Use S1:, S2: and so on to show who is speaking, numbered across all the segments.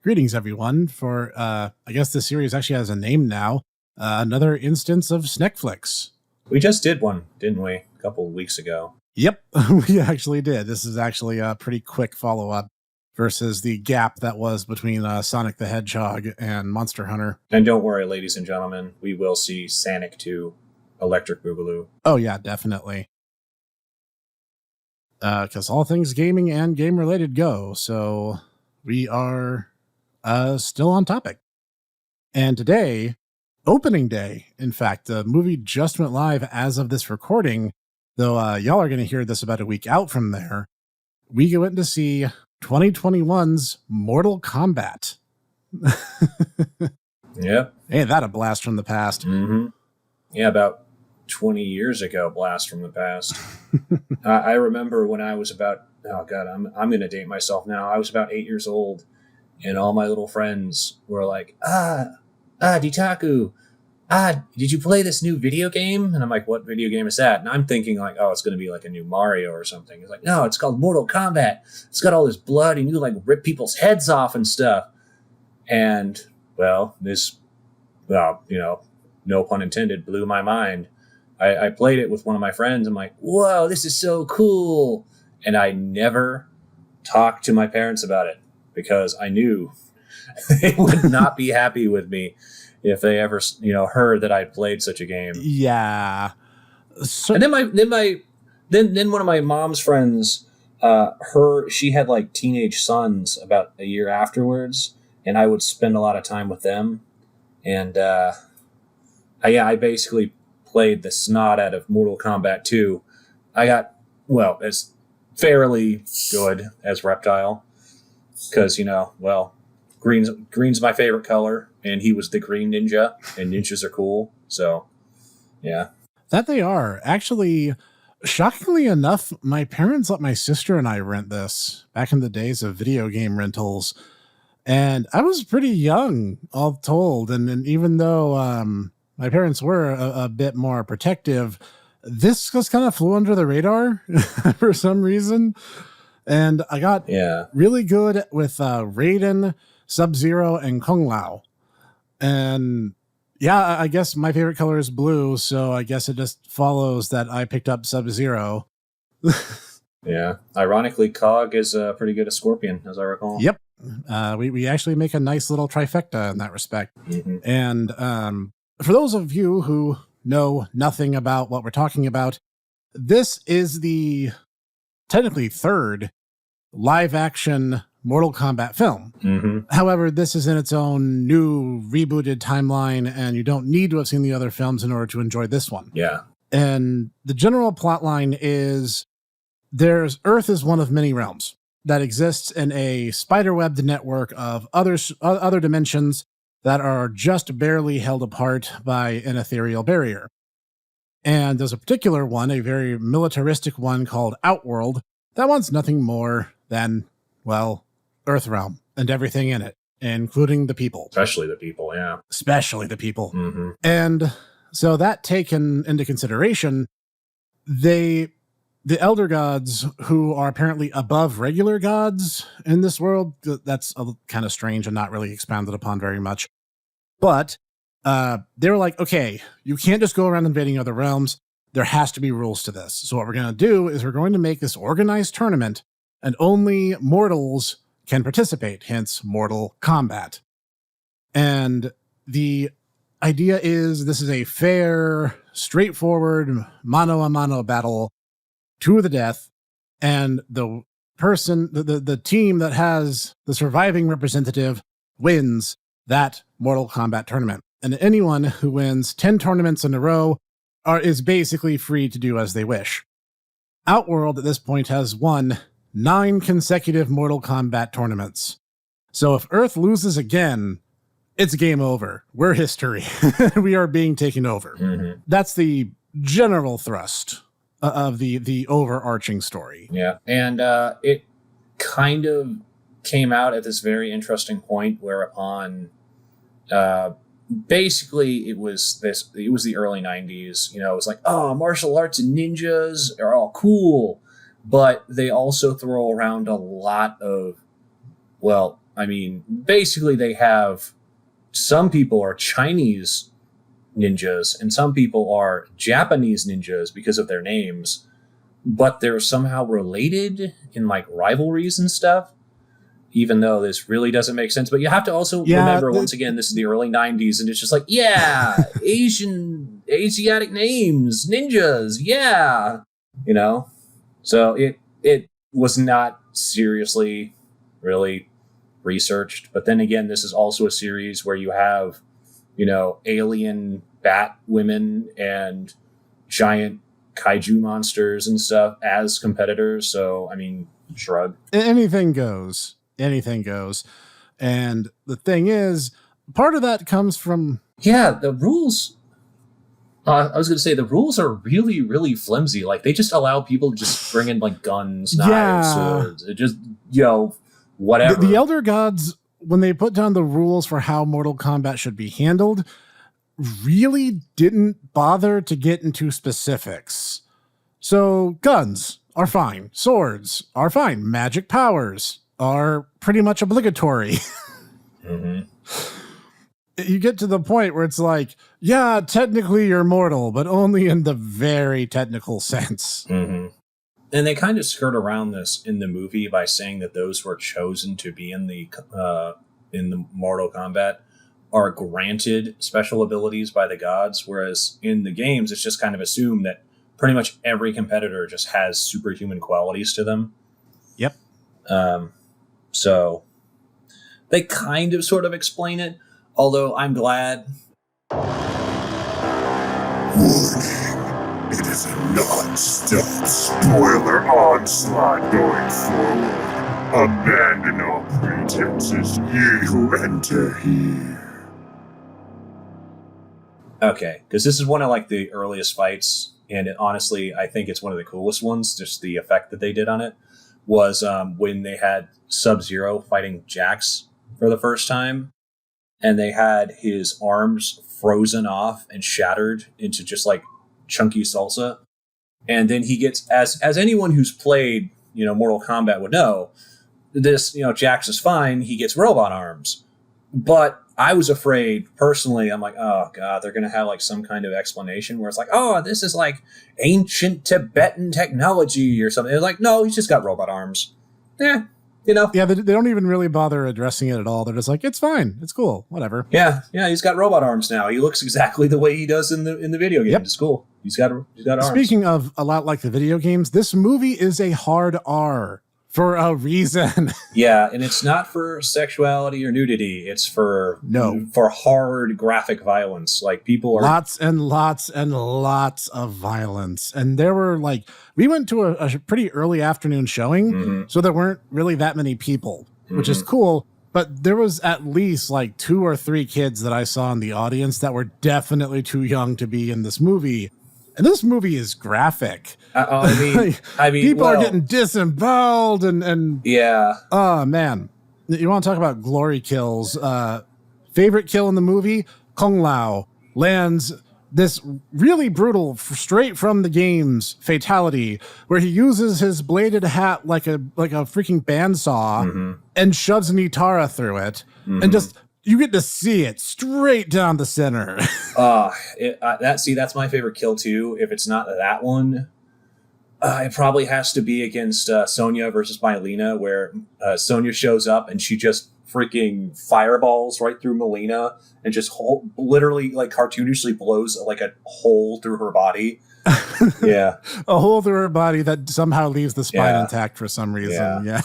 S1: Greetings, everyone, for, I guess this series actually has a name now, another instance of Snekflix.
S2: We just did one, didn't we? A couple of weeks ago.
S1: Yep, we actually did. This is actually a pretty quick follow-up versus the gap that was between Sonic the Hedgehog and Monster Hunter.
S2: And don't worry, ladies and gentlemen, we will see Sonic 2 Electric Boogaloo.
S1: Oh, yeah, definitely. Because all things gaming and game-related go, so we are still on topic. And today, opening day, in fact, the movie just went live as of this recording, though y'all are going to hear this about a week out from there. We went to see 2021's Mortal Kombat.
S2: Yep.
S1: Ain't that a blast from the past?
S2: Mm-hmm. Yeah, about 20 years ago, blast from the past. I remember when I was about, oh God, I'm going to date myself now. I was about 8 years old, and all my little friends were like, Dietaku, did you play this new video game? And I'm like, what video game is that? And I'm thinking like, oh, it's going to be like a new Mario or something. It's like, no, it's called Mortal Kombat. It's got all this blood, and you like rip people's heads off and stuff. And well, no pun intended, blew my mind. I played it with one of my friends. I'm like, whoa, this is so cool. And I never talked to my parents about it because I knew they would not be happy with me if they ever, heard that I'd played such a game.
S1: Yeah.
S2: So, and then one of my mom's friends, she had like teenage sons about a year afterwards, and I would spend a lot of time with them. And I basically played the snot out of Mortal Kombat 2. I got, as fairly good as Reptile because, green's my favorite color, and he was the green ninja, and ninjas are cool. So, yeah.
S1: That they are. Actually, shockingly enough, my parents let my sister and I rent this back in the days of video game rentals. And I was pretty young, all told. And even though my parents were a bit more protective, this just kind of flew under the radar for some reason. And I got really good with Raiden, Sub-Zero, and Kung Lao. And yeah, I guess my favorite color is blue, so I guess it just follows that I picked up Sub-Zero.
S2: Yeah. Ironically, Cog is pretty good at Scorpion, as I recall.
S1: Yep. We actually make a nice little trifecta in that respect.
S2: Mm-hmm.
S1: And for those of you who know nothing about what we're talking about, this is the technically third live-action Mortal Kombat film.
S2: Mm-hmm.
S1: However, this is in its own new rebooted timeline, and you don't need to have seen the other films in order to enjoy this one.
S2: Yeah.
S1: And the general plotline is Earth is one of many realms that exists in a spiderwebbed network of other dimensions that are just barely held apart by an ethereal barrier. And there's a particular one, a very militaristic one called Outworld, that wants nothing more than, Earthrealm and everything in it, including the people.
S2: Especially the people, yeah.
S1: Especially the people.
S2: Mm-hmm.
S1: And so that taken into consideration, the elder gods, who are apparently above regular gods in this world, that's kind of strange and not really expounded upon very much. But they were like, okay, you can't just go around invading other realms. There has to be rules to this. So what we're going to do is we're going to make this organized tournament, and only mortals can participate, hence Mortal Kombat. And the idea is this is a fair, straightforward, mano-a-mano battle to the death, and the person, the team that has the surviving representative wins that Mortal Kombat tournament. And anyone who wins 10 tournaments in a row is basically free to do as they wish. Outworld at this point has won 9 consecutive Mortal Kombat tournaments. So if Earth loses again, it's game over. We're history. We are being taken over.
S2: Mm-hmm.
S1: That's the general thrust of the overarching story.
S2: Yeah. And it kind of came out at this very interesting point whereupon basically it was the early 90s. It was like, oh, martial arts and ninjas are all cool. But they also throw around a lot of, I mean, basically they have, some people are Chinese ninjas and some people are Japanese ninjas because of their names, but they're somehow related in like rivalries and stuff, even though this really doesn't make sense. But you have to also remember, once again, this is the early 90s, and it's just like, yeah, Asiatic names, ninjas, yeah, you know? So it was not seriously really researched. But then again, this is also a series where you have, you know, alien bat women and giant kaiju monsters and stuff as competitors. So, I mean, shrug.
S1: Anything goes. Anything goes. And the thing is, part of that comes from...
S2: Yeah, the rules... I was going to say, the rules are really, really flimsy. Like, they just allow people to just bring in, like, guns, knives, swords. It just, you know, whatever.
S1: The Elder Gods, when they put down the rules for how Mortal Kombat should be handled, really didn't bother to get into specifics. So, guns are fine. Swords are fine. Magic powers are pretty much obligatory.
S2: Mm-hmm.
S1: You get to the point where it's like, yeah, technically you're mortal, but only in the very technical sense.
S2: Mm-hmm. And they kind of skirt around this in the movie by saying that those who are chosen to be in the Mortal Kombat are granted special abilities by the gods, whereas in the games, it's just kind of assumed that pretty much every competitor just has superhuman qualities to them.
S1: Yep.
S2: So they kind of sort of explain it, although I'm glad.
S3: Warning. It is a non-stop spoiler onslaught going forward. Abandon all pretenses, ye who enter here.
S2: Okay, because this is one of like the earliest fights, and honestly, I think it's one of the coolest ones. Just the effect that they did on it was when they had Sub-Zero fighting Jax for the first time, and they had his arms frozen off and shattered into just like chunky salsa. And then he gets, as anyone who's played, you know, Mortal Kombat would know, this, you know, Jax is fine. He gets robot arms. But I was afraid, personally, I'm like, oh God, they're going to have like some kind of explanation where it's like, oh, this is like ancient Tibetan technology or something. It's like, no, he's just got robot arms. Yeah. You know?
S1: Yeah, they don't even really bother addressing it at all. They're just like, it's fine. It's cool. Whatever.
S2: Yeah, he's got robot arms now. He looks exactly the way he does in the video game. Yep. It's cool. He's got arms.
S1: Speaking of a lot like the video games, this movie is a hard R for a reason.
S2: Yeah, and it's not for sexuality or nudity. It's for hard graphic violence. Like, people are...
S1: Lots and lots and lots of violence. And there were like... We went to a pretty early afternoon showing, so there weren't really that many people, which is cool. But there was at least like 2 or 3 kids that I saw in the audience that were definitely too young to be in this movie. And this movie is graphic.
S2: I mean,
S1: people are getting disemboweled and
S2: yeah.
S1: Oh man, you want to talk about glory kills? Favorite kill in the movie: Kung Lao lands this really brutal, straight from the games fatality, where he uses his bladed hat like a freaking bandsaw and shoves an Itara through it, and just you get to see it straight down the center.
S2: That's my favorite kill too. If it's not that one, it probably has to be against Sonya versus Mylena, where Sonya shows up and she just freaking fireballs right through Melina and just literally like cartoonishly blows like a hole through her body. Yeah, a
S1: hole through her body that somehow leaves the spine intact for some reason. Yeah,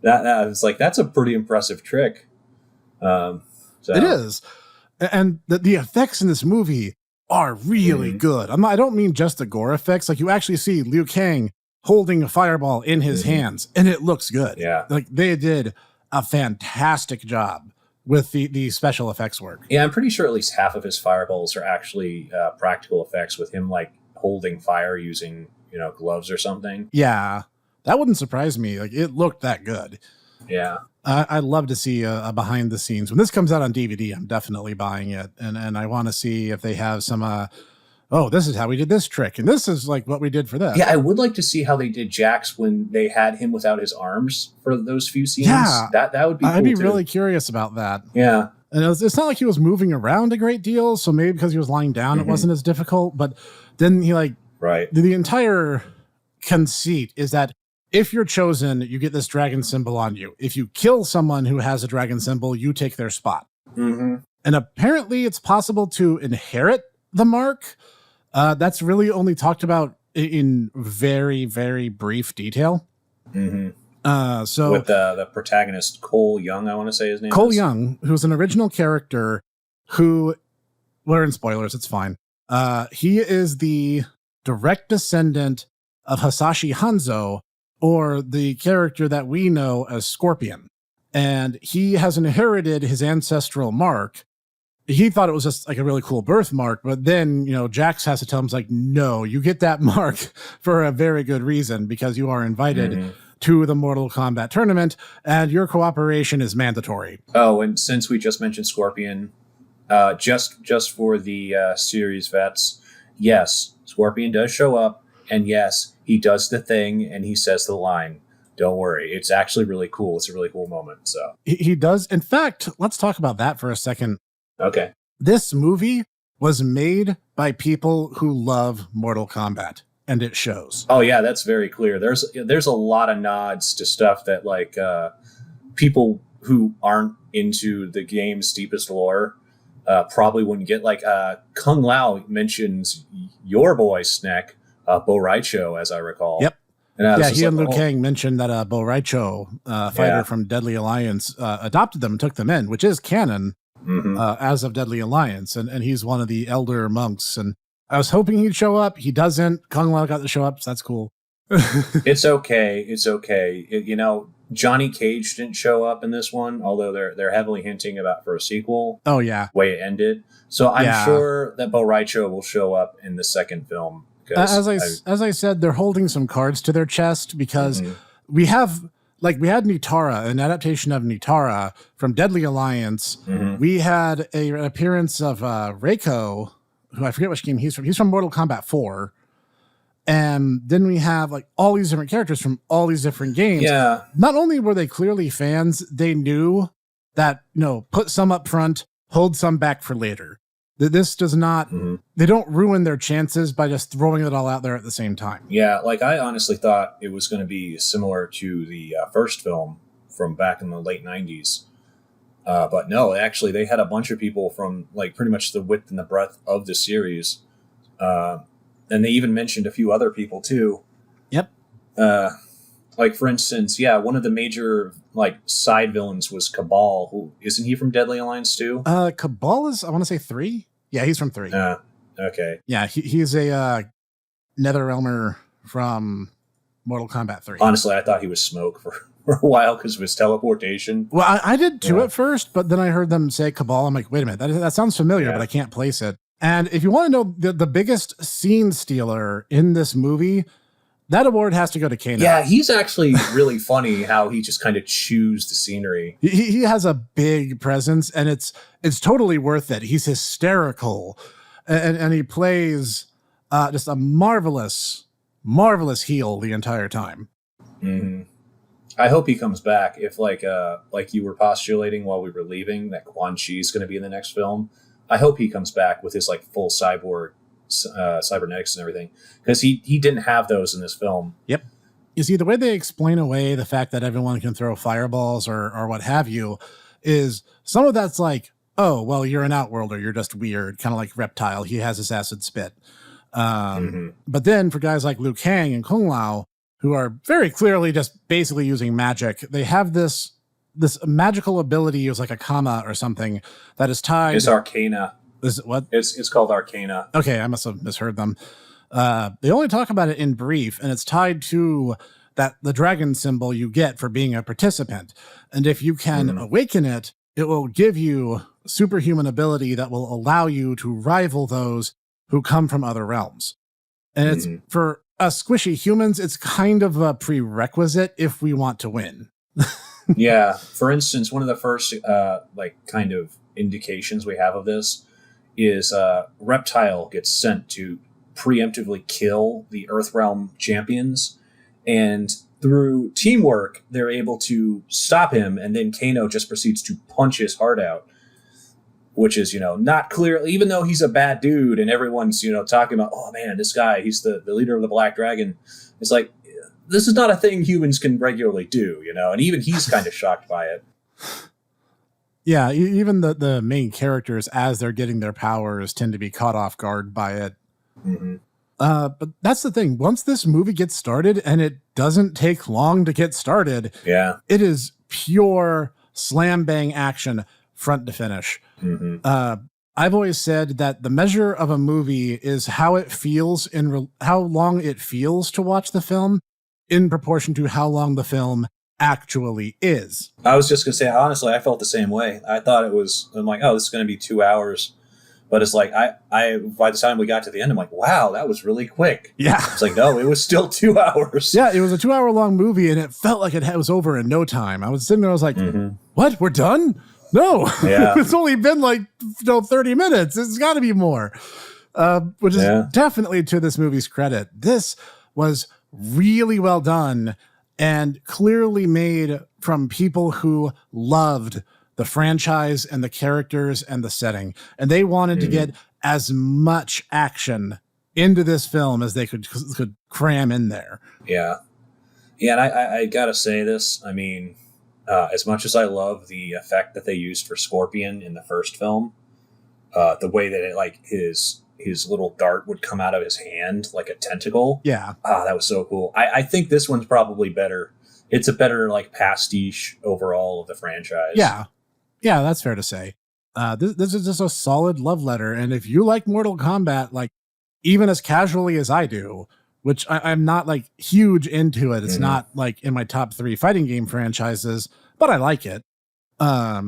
S2: that was like, that's a pretty impressive trick. So.
S1: It is, and the effects in this movie are really good. I don't mean just the gore effects. Like, you actually see Liu Kang holding a fireball in his hands, and it looks good.
S2: Yeah,
S1: like they did a fantastic job with the special effects work.
S2: Yeah, I'm pretty sure at least half of his fireballs are actually practical effects, with him like holding fire using, you know, gloves or something.
S1: Yeah, that wouldn't surprise me. Like, it looked that good.
S2: Yeah.
S1: I'd love to see a behind the scenes. When this comes out on DVD, I'm definitely buying it. And I want to see if they have some oh, this is how we did this trick, and this is like what we did for this.
S2: Yeah, I would like to see how they did Jax when they had him without his arms for those few scenes.
S1: Yeah,
S2: that would be cool.
S1: I'd be
S2: too.
S1: really curious about that.
S2: Yeah.
S1: And it's not like he was moving around a great deal, so maybe because he was lying down, it wasn't as difficult. But then he the entire conceit is that if you're chosen, you get this dragon symbol on you. If you kill someone who has a dragon symbol, you take their spot.
S2: Mm-hmm.
S1: And apparently it's possible to inherit the mark. That's really only talked about in very, very brief detail.
S2: Mm-hmm.
S1: So
S2: with the protagonist Cole Young, I want to say his name.
S1: Cole Young, who's an original character who, we're in spoilers, it's fine. He is the direct descendant of Hasashi Hanzo, or the character that we know as Scorpion. And he has inherited his ancestral mark. He thought it was just like a really cool birthmark, but then, Jax has to tell him, like, no, you get that mark for a very good reason, because you are invited to the Mortal Kombat tournament, and your cooperation is mandatory.
S2: Oh, and since we just mentioned Scorpion, just for the series vets, yes, Scorpion does show up, and yes, he does the thing, and he says the line. Don't worry, it's actually really cool. It's a really cool moment. So
S1: he does. In fact, let's talk about that for a second.
S2: Okay.
S1: This movie was made by people who love Mortal Kombat, and it shows.
S2: Oh yeah, that's very clear. There's a lot of nods to stuff that people who aren't into the game's deepest lore probably wouldn't get. Like Kung Lao mentions your boy Snek, Bo Raicho, as I recall.
S1: Yep.
S2: And
S1: he and Liu Kang mentioned that Bo Raicho, fighter from Deadly Alliance, adopted them and took them in, which is canon as of Deadly Alliance, and he's one of the elder monks. And I was hoping he'd show up. He doesn't. Kung Lao got to show up, so that's cool.
S2: It's okay. It's okay. Johnny Cage didn't show up in this one, although they're heavily hinting about for a sequel.
S1: Oh yeah,
S2: way it ended. So I'm sure that Bo Raicho will show up in the second film.
S1: As I said, they're holding some cards to their chest, because we had Nitara, an adaptation of Nitara from Deadly Alliance. We had an appearance of Reiko, who I forget which game he's from. He's from Mortal Kombat 4. And then we have all these different characters from all these different games.
S2: Yeah.
S1: Not only were they clearly fans, they knew that, put some up front, hold some back for later. This does not, they don't ruin their chances by just throwing it all out there at the same time.
S2: Yeah, I honestly thought it was going to be similar to the first film from back in the late 90s. But no, actually, they had a bunch of people from pretty much the width and the breadth of the series. And they even mentioned a few other people too.
S1: Yep.
S2: For instance, one of the major side villains was Cabal. Who isn't he from Deadly Alliance too?
S1: Cabal is, I want to say 3. Yeah, he's from 3.
S2: Okay.
S1: Yeah, he's a Netherrealmer from Mortal Kombat 3.
S2: Honestly, I thought he was Smoke for a while because of his teleportation.
S1: Well, I did too at first, but then I heard them say Cabal. I'm like, wait a minute, that sounds familiar, but I can't place it. And if you want to know the biggest scene stealer in this movie, that award has to go to Kano.
S2: Yeah, he's actually really funny how he just kind of chews the scenery.
S1: He has a big presence, and it's totally worth it. He's hysterical, and he plays just a marvelous heel the entire time.
S2: Mm-hmm. I hope he comes back. If like you were postulating while we were leaving that Quan Chi is going to be in the next film, I hope he comes back with his full cyborg cybernetics and everything, because he didn't have those in this film.
S1: Yep. You see, the way they explain away the fact that everyone can throw fireballs or what have you is some of that's oh, well, you're an outworlder, you're just weird, kind of like Reptile. He has his acid spit. But then for guys like Liu Kang and Kung Lao, who are very clearly just basically using magic, they have this magical ability, is like a comma or something that is tied.
S2: It's Arcana.
S1: Is it what?
S2: It's called Arcana.
S1: Okay, I must have misheard them. They only talk about it in brief, and it's tied to the dragon symbol you get for being a participant. And if you can awaken it, it will give you superhuman ability that will allow you to rival those who come from other realms. And it's for us squishy humans, it's kind of a prerequisite if we want to win.
S2: Yeah. For instance, one of the first kind of indications we have of this is Reptile gets sent to preemptively kill the Earthrealm champions, and through teamwork, they're able to stop him, and then Kano just proceeds to punch his heart out, which is, not clear, even though he's a bad dude, and everyone's, talking about, oh man, this guy, he's the leader of the Black Dragon. It's like, this is not a thing humans can regularly do, and even he's kind of shocked by it.
S1: Yeah, even the main characters, as they're getting their powers, tend to be caught off guard by it.
S2: Mm-hmm.
S1: But that's the thing. Once this movie gets started, and it doesn't take long to get started, it is pure slam bang action front to finish.
S2: Mm-hmm.
S1: I've always said that the measure of a movie is how it feels how long it feels to watch the film in proportion to how long the film actually is.
S2: I was just going to say, honestly, I felt the same way. I thought I'm like, oh, this is going to be 2 hours. But it's like, I by the time we got to the end, I'm like, wow, that was really quick.
S1: Yeah.
S2: It's like, no, it was still 2 hours.
S1: Yeah, it was a 2 hour long movie, and it felt like it was over in no time. I was sitting there, I was like, what? We're done? No.
S2: Yeah.
S1: It's only been like 30 minutes. It's got to be more. Which is definitely to this movie's credit. This was really well done and clearly made from people who loved the franchise and the characters and the setting. And they wanted to get as much action into this film as they could cram in there.
S2: Yeah. Yeah, and I gotta say this. I mean, as much as I love the effect that they used for Scorpion in the first film, the way that his little dart would come out of his hand like a tentacle.
S1: Yeah.
S2: That was so cool. I think this one's probably better. It's a better pastiche overall of the franchise.
S1: Yeah. Yeah, that's fair to say. This is just a solid love letter. And if you like Mortal Kombat, even as casually as I do, which I'm not huge into it. It's not in my top 3 fighting game franchises, but I like it. I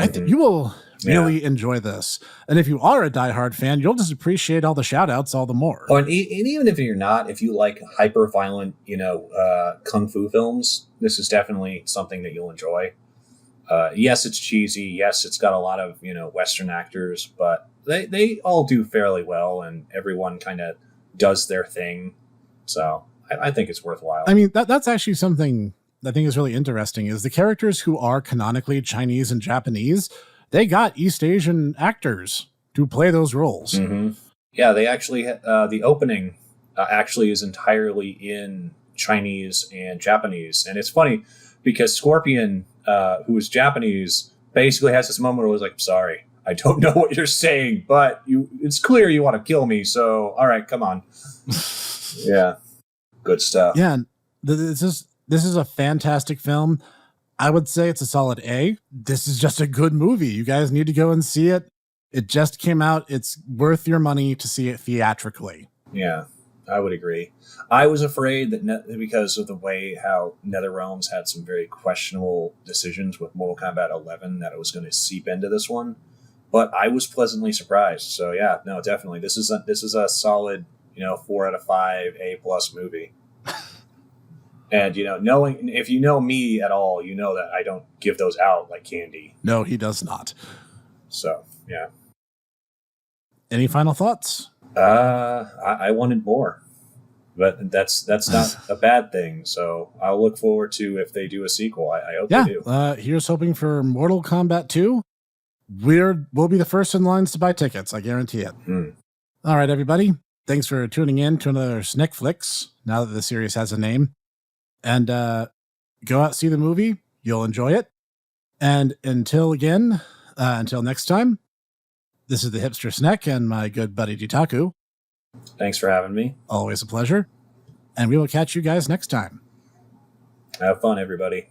S1: think you will really enjoy this. And if you are a diehard fan, you'll just appreciate all the shout outs all the more.
S2: Oh, and even if you're not, if you like hyper violent, kung fu films, this is definitely something that you'll enjoy. Yes, it's cheesy. Yes, it's got a lot of, Western actors, but they all do fairly well, and everyone kind of does their thing. So I think it's worthwhile.
S1: I mean, that's actually something I think is really interesting is the characters who are canonically Chinese and Japanese, they got East Asian actors to play those roles.
S2: Mm-hmm. Yeah, they actually, the opening actually is entirely in Chinese and Japanese. And it's funny because Scorpion, who is Japanese, basically has this moment where he's like, sorry, I don't know what you're saying, but it's clear you want to kill me. So, all right, come on. Yeah. Good stuff.
S1: Yeah. This is a fantastic film. I would say it's a solid A. This is just a good movie. You guys need to go and see it. It just came out. It's worth your money to see it theatrically.
S2: Yeah, I would agree. I was afraid that because of the way how NetherRealms had some very questionable decisions with Mortal Kombat 11, that it was going to seep into this one. But I was pleasantly surprised. So yeah, no, definitely. This is a solid, 4 out of 5 A+ movie. And, if you know me at all, you know that I don't give those out like candy.
S1: No, he does not.
S2: So, yeah.
S1: Any final thoughts?
S2: I wanted more, but that's not a bad thing. So I'll look forward to if they do a sequel. I hope they do.
S1: Here's hoping for Mortal Kombat 2. We'll be the first in lines to buy tickets. I guarantee it. All right, everybody. Thanks for tuning in to another Snekflix, now that the series has a name. And go out, see the movie. You'll enjoy it. And until next time, this is the Hipster Snek and my good buddy Dietaku.
S2: Thanks for having me.
S1: Always a pleasure. And we will catch you guys next time.
S2: Have fun, everybody.